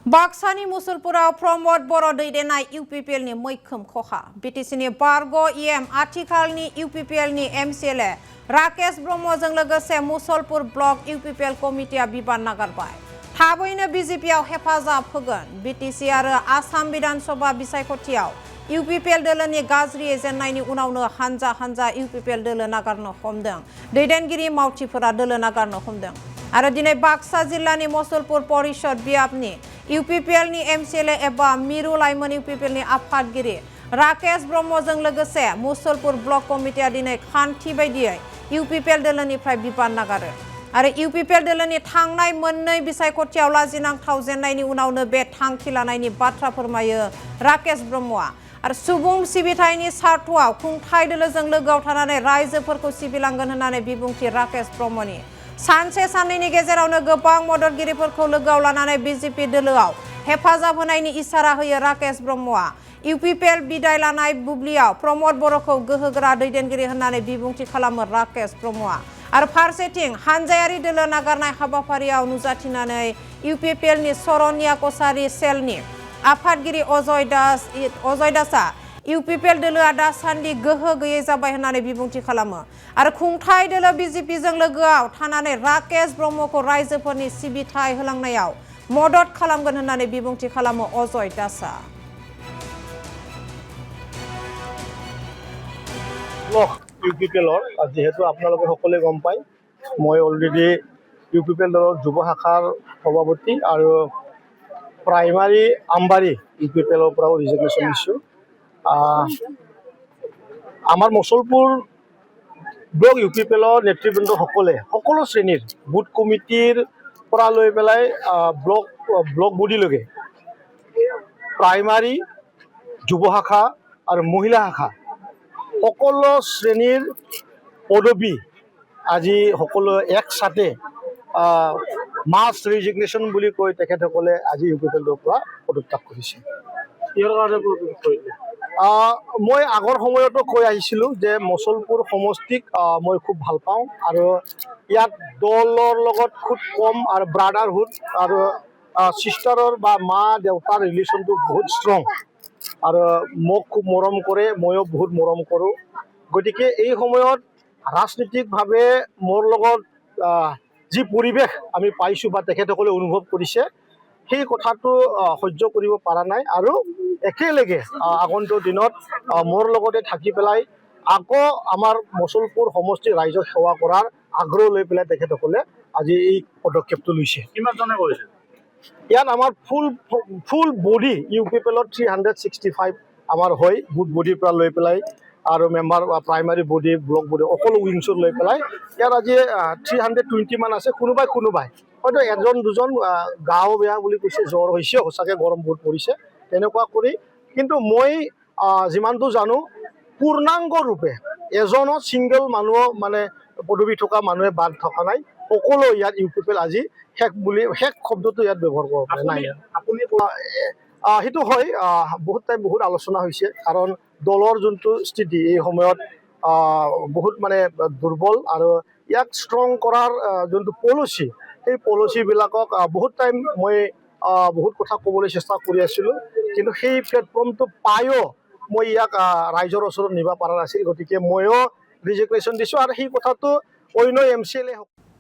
बाक्सानि मुसलपुराव प्रमद बर' दैदेननाय इउपिपिएलनि मैखोम खहा बिटिसिनि बारग' इएम आथिखालनि इउपिपिएलनि एमसिएलए राकेश ब्रह्मजों लोगोसे मुसलपुर ब्लक इउपिपिएल कमिटिया बिबान नागारबाय। थाबैनो बिजेपिआव हेफाजाब होगोन। बिटिसि आरो आसाम विधानसभा बिसायख'थियाव इउपिपिएल दोलोनि गाज्रि जेननायनि उनावनो हानजा हानजा इउपिपिएल दोलो नागारनो हमदों। दैदेनगिरि मावथिफोरा दोलो नागारनो हमदों। आरो दिनै बाक्सा जिल्लानि मुसलपुर परिषद बियाबनि इउपिपिएलनि एमसिएलए एबा मिरु लाइमोन इउपिपिएलनि आफादगिरि राकेश ब्रह्मजों लोगोसे मुसलपुर ब्लक कमिटिया दिनै खान्थि बायदियै इउपिपिएल दोलोनिफ्राय बिबान नागारो। आरो इउपिपिएल दोलोनि थांनाय मोननै बिसायख'थियाव लाजिनांथाव जेननायनि उनावनो बे थांखि लानायनि बाथ्रा फोरमायो राकेश ब्रह्मआ। आरो सुबुं सिबिथायनि सार्थआव खुंथाय दोलोजों लोगोआव थानानै रायजोफोरखौ सिबिलांगोन होननानै बिबुंथि राकेश ब्रह्मनि। सानसे साननैनि गेजेरावनो गोबां मददगिरिफोरखौ लोगोआव लानानै बिजेपि दोलोआव हेफाजाब होनायनि इसारा होयो राकेश ब्रह्मआ। इउपिपिएल बिदाय लानाय बुब्लियाव प्रमद बर'खौ गोहोगोरा दैदेनगिरि होननानै बिबुंथि खालामो राकेश ब्रह्मआ। आरो फारसेथिं हानजायारि दोलो नागारनाय हाबाफारियाव नुजाथिनानै इउपिपिएलनि सरनिया कसारी सेलनि आफादगिरि अजय दासआ इउपिपिएल दोलोआ दासान्दि गोहो गैयै जाबाय होननानै बिबुंथि खालामो। आरो खुंथाय दोलो बिजेपिजों लोगोआव थानानै राकेश ब्रह्मखौ रायजोफोरनि सिबिथाय होलांनायाव मदद खालामगोन होननानै बिबुंथि खालामो अजय दासआ। ইউপিপিএলৰ যেহেতু আপোনালোকে সকলোৱে গম পায় মই অলৰেডি ইউপিপিএল দলৰ যুৱ শাখাৰ সভাপতি আৰু প্ৰাইমাৰী আমবাৰী ইউপিপিএলৰ পৰাও ৰিজিগনেশ্যন দিছোঁ। আমাৰ মুছলপুৰ ব্লক ইউপিপিএলৰ নেতৃবৃন্দসকলে সকলো শ্ৰেণীৰ বুথ কমিটিৰ পৰা লৈ পেলাই ব্লক বডিলৈকে প্ৰাইমাৰী যুৱ শাখা আৰু মহিলা শাখা সকলো শ্ৰেণীৰ পদবী আজি সকলো একসাথে মাছ ৰিজিগনেশ্যন বুলি কৈ তেখেতসকলে আজি ইউপিপিএলৰ পৰা পদত্যাগ কৰিছে। ইয়াৰ কাৰণে মই আগৰ সময়তো কৈ আহিছিলোঁ যে মুছলপুৰ সমষ্টিক মই খুব ভাল পাওঁ আৰু ইয়াত দলৰ লগত খুব কম আৰু ব্ৰাদাৰহুড আৰু ছিষ্টাৰৰ বা মা দেউতাৰ ৰিলেশ্যনটো বহুত ষ্ট্ৰং আৰু মোক খুব মৰম কৰে, ময়ো বহুত মৰম কৰোঁ। গতিকে এই সময়ত ৰাজনৈতিকভাৱে মোৰ লগত যি পৰিৱেশ আমি পাইছোঁ বা তেখেতসকলে অনুভৱ কৰিছে সেই কথাটো সহ্য কৰিব পৰা নাই আৰু একেলগে আগন্তুক দিনত মোৰ লগতে থাকি পেলাই আকৌ আমাৰ মুছলপুৰ সমষ্টিৰ ৰাইজক সেৱা কৰাৰ আগ্ৰহ লৈ পেলাই তেখেতসকলে আজি এই পদক্ষেপটো লৈছে। কিমানজনে কৰিছে? ইয়াত আমাৰ ফুল বডি ইউপিপিএলত 365 আমাৰ হয় বুথ বডিৰ পৰা লৈ পেলাই আৰু member primary body block body সকলো উইংছত লৈ পেলাই ইয়াত আজি 320 মান আছে। কোনোবাই হয়তো এজন দুজন গাও বেয়া বুলি কৈছে, জ্বৰ হৈছে, সঁচাকৈ গৰম বহুত পৰিছে তেনেকুৱা কৰি। কিন্তু মই যিমানটো জানো পূৰ্ণাংগ ৰূপে এজনো ছিংগল মানুহ মানে পদবী থকা মানুহে বাদ থকা নাই। সকলো ইয়াত ইউপিপিএল আজি শেষ শব্দটো ইয়াত ব্যৱহাৰ কৰিব পাৰে নাই। সেইটো হয়, বহুত আলোচনা হৈছে কাৰণ দলৰ যোনটো স্থিতি এই সময়ত বহুত মানে দুৰ্বল আৰু ইয়াক ষ্ট্ৰং কৰাৰ যোনটো পলিচি সেই পলিচিবিলাকক বহুত টাইম মই বহুত কথা ক'বলৈ চেষ্টা কৰি আছিলোঁ, কিন্তু সেই প্লেটফৰ্মটো পায়ো মই ইয়াক ৰাইজৰ ওচৰত নিব পৰা নাছিল। গতিকে ময়ো ৰিজিগনেশ্যন দিছোঁ আৰু সেই কথাটো অন্য এমচিএলএ